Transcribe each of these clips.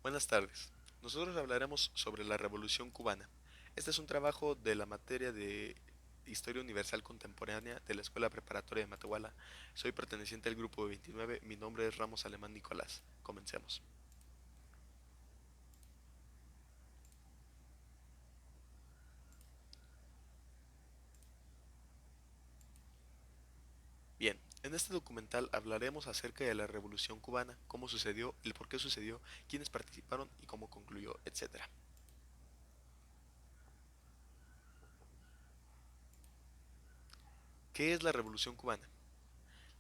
Buenas tardes. Nosotros hablaremos sobre la Revolución Cubana. Este es un trabajo de la materia de Historia Universal Contemporánea de la Escuela Preparatoria de Matehuala. Soy perteneciente al grupo 29. Mi nombre es Ramos Alemán Nicolás. Comencemos. Bien, en este documental hablaremos acerca de la Revolución Cubana, cómo sucedió, el por qué sucedió, quiénes participaron y cómo concluyó, etc. ¿Qué es la Revolución Cubana?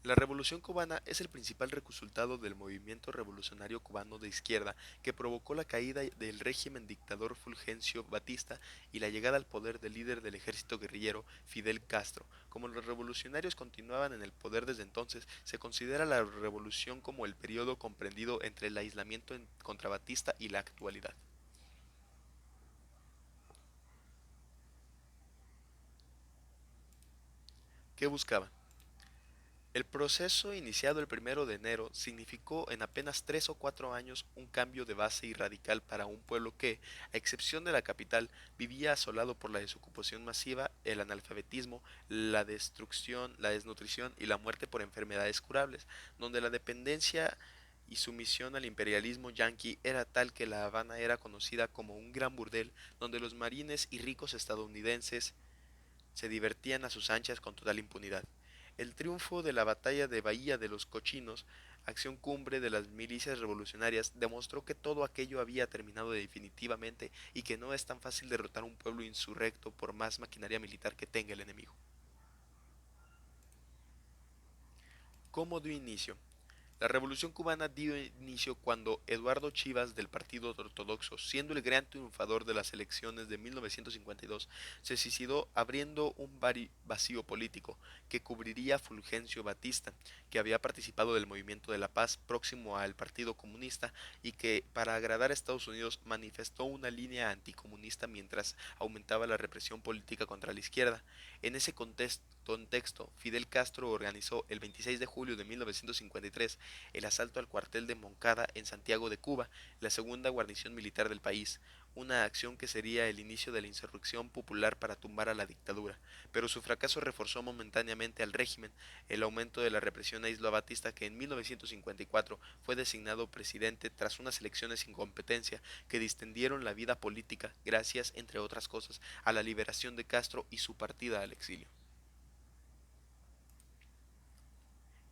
La Revolución cubana es el principal resultado del movimiento revolucionario cubano de izquierda que provocó la caída del régimen dictador Fulgencio Batista y la llegada al poder del líder del ejército guerrillero Fidel Castro. Como los revolucionarios continuaban en el poder desde entonces, se considera la revolución como el periodo comprendido entre el aislamiento contra Batista y la actualidad. ¿Qué buscaban? El proceso iniciado el 1 de enero significó en apenas 3 o 4 años un cambio de base y radical para un pueblo que, a excepción de la capital, vivía asolado por la desocupación masiva, el analfabetismo, la destrucción, la desnutrición y la muerte por enfermedades curables, donde la dependencia y sumisión al imperialismo yanqui era tal que La Habana era conocida como un gran burdel donde los marines y ricos estadounidenses se divertían a sus anchas con total impunidad. El triunfo de la batalla de Bahía de los Cochinos, acción cumbre de las milicias revolucionarias, demostró que todo aquello había terminado definitivamente y que no es tan fácil derrotar un pueblo insurrecto por más maquinaria militar que tenga el enemigo. ¿Cómo dio inicio? La Revolución cubana dio inicio cuando Eduardo Chivas del Partido Ortodoxo, siendo el gran triunfador de las elecciones de 1952, se suicidó abriendo un vacío político que cubriría a Fulgencio Batista, que había participado del movimiento de la paz próximo al Partido Comunista y que, para agradar a Estados Unidos, manifestó una línea anticomunista mientras aumentaba la represión política contra la izquierda. En ese contexto, Fidel Castro organizó el 26 de julio de 1953 el asalto al cuartel de Moncada en Santiago de Cuba, la segunda guarnición militar del país, una acción que sería el inicio de la insurrección popular para tumbar a la dictadura, pero su fracaso reforzó momentáneamente al régimen. El aumento de la represión aisló a Batista, que en 1954 fue designado presidente tras unas elecciones sin competencia que distendieron la vida política gracias, entre otras cosas, a la liberación de Castro y su partida al exilio.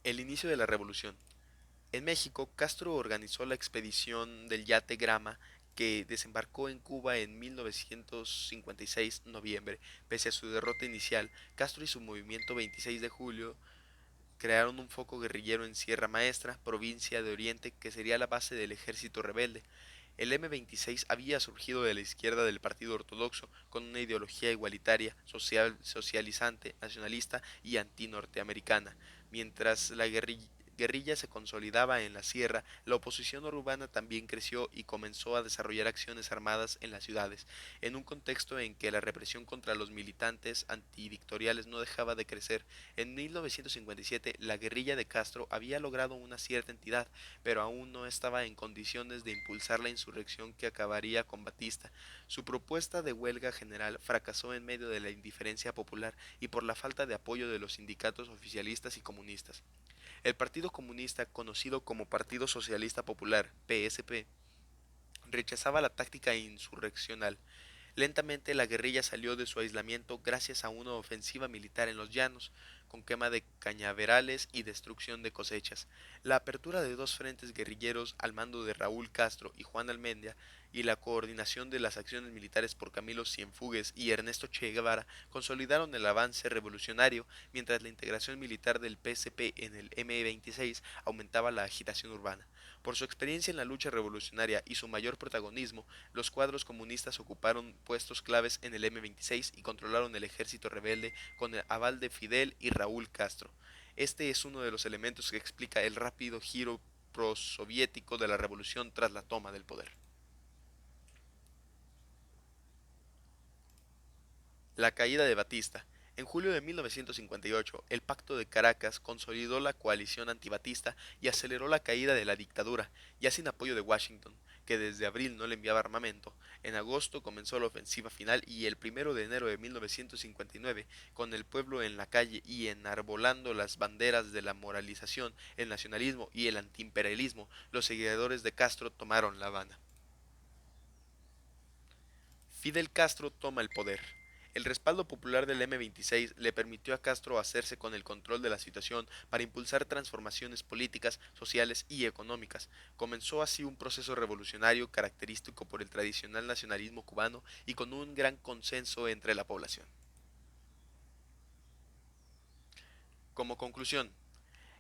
El inicio de la revolución. En México, Castro organizó la expedición del yate Grama que desembarcó en Cuba en 1956 noviembre. Pese a su derrota inicial, Castro y su movimiento 26 de julio crearon un foco guerrillero en Sierra Maestra, provincia de Oriente, que sería la base del ejército rebelde. El M-26 había surgido de la izquierda del Partido Ortodoxo con una ideología igualitaria, socializante, nacionalista y antinorteamericana. Mientras la guerrilla se consolidaba en la sierra, la oposición urbana también creció y comenzó a desarrollar acciones armadas en las ciudades, en un contexto en que la represión contra los militantes antidictoriales no dejaba de crecer. En 1957, la guerrilla de Castro había logrado una cierta entidad, pero aún no estaba en condiciones de impulsar la insurrección que acabaría con Batista. Su propuesta de huelga general fracasó en medio de la indiferencia popular y por la falta de apoyo de los sindicatos oficialistas y comunistas. El Partido Comunista, conocido como Partido Socialista Popular, PSP, rechazaba la táctica insurreccional. Lentamente la guerrilla salió de su aislamiento gracias a una ofensiva militar en los llanos, con quema de cañaverales y destrucción de cosechas. La apertura de dos frentes guerrilleros al mando de Raúl Castro y Juan Almendia y la coordinación de las acciones militares por Camilo Cienfuegos y Ernesto Che Guevara consolidaron el avance revolucionario, mientras la integración militar del PSP en el M26 aumentaba la agitación urbana. Por su experiencia en la lucha revolucionaria y su mayor protagonismo, los cuadros comunistas ocuparon puestos claves en el M26 y controlaron el ejército rebelde con el aval de Fidel y Raúl Castro. Este es uno de los elementos que explica el rápido giro prosoviético de la revolución tras la toma del poder. La caída de Batista. En julio de 1958, el Pacto de Caracas consolidó la coalición antibatista y aceleró la caída de la dictadura, ya sin apoyo de Washington, que desde abril no le enviaba armamento, en agosto comenzó la ofensiva final y el 1 de enero de 1959, con el pueblo en la calle y enarbolando las banderas de la moralización, el nacionalismo y el antiimperialismo, los seguidores de Castro tomaron La Habana. Fidel Castro toma el poder. El respaldo popular del M-26 le permitió a Castro hacerse con el control de la situación para impulsar transformaciones políticas, sociales y económicas. Comenzó así un proceso revolucionario característico por el tradicional nacionalismo cubano y con un gran consenso entre la población. Como conclusión,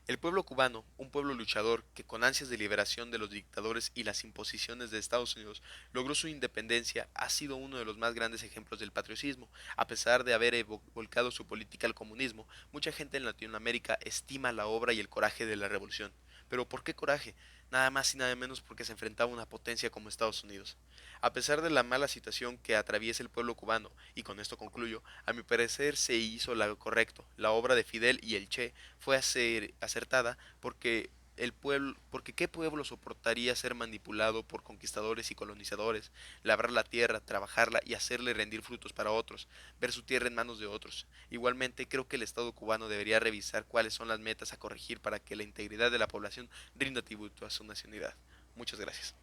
el pueblo cubano, un pueblo luchador que con ansias de liberación de los dictadores y las imposiciones de Estados Unidos logró su independencia, ha sido uno de los más grandes ejemplos del patriotismo. A pesar de haber volcado su política al comunismo, mucha gente en Latinoamérica estima la obra y el coraje de la revolución. Pero ¿por qué coraje? Nada más y nada menos porque se enfrentaba a una potencia como Estados Unidos. A pesar de la mala situación que atraviesa el pueblo cubano, y con esto concluyo, a mi parecer se hizo lo correcto. La obra de Fidel y el Che fue acertada porque qué pueblo soportaría ser manipulado por conquistadores y colonizadores, labrar la tierra, trabajarla y hacerle rendir frutos para otros, ver su tierra en manos de otros. Igualmente, creo que el Estado cubano debería revisar cuáles son las metas a corregir para que la integridad de la población rinda tributo a su nacionalidad. Muchas gracias.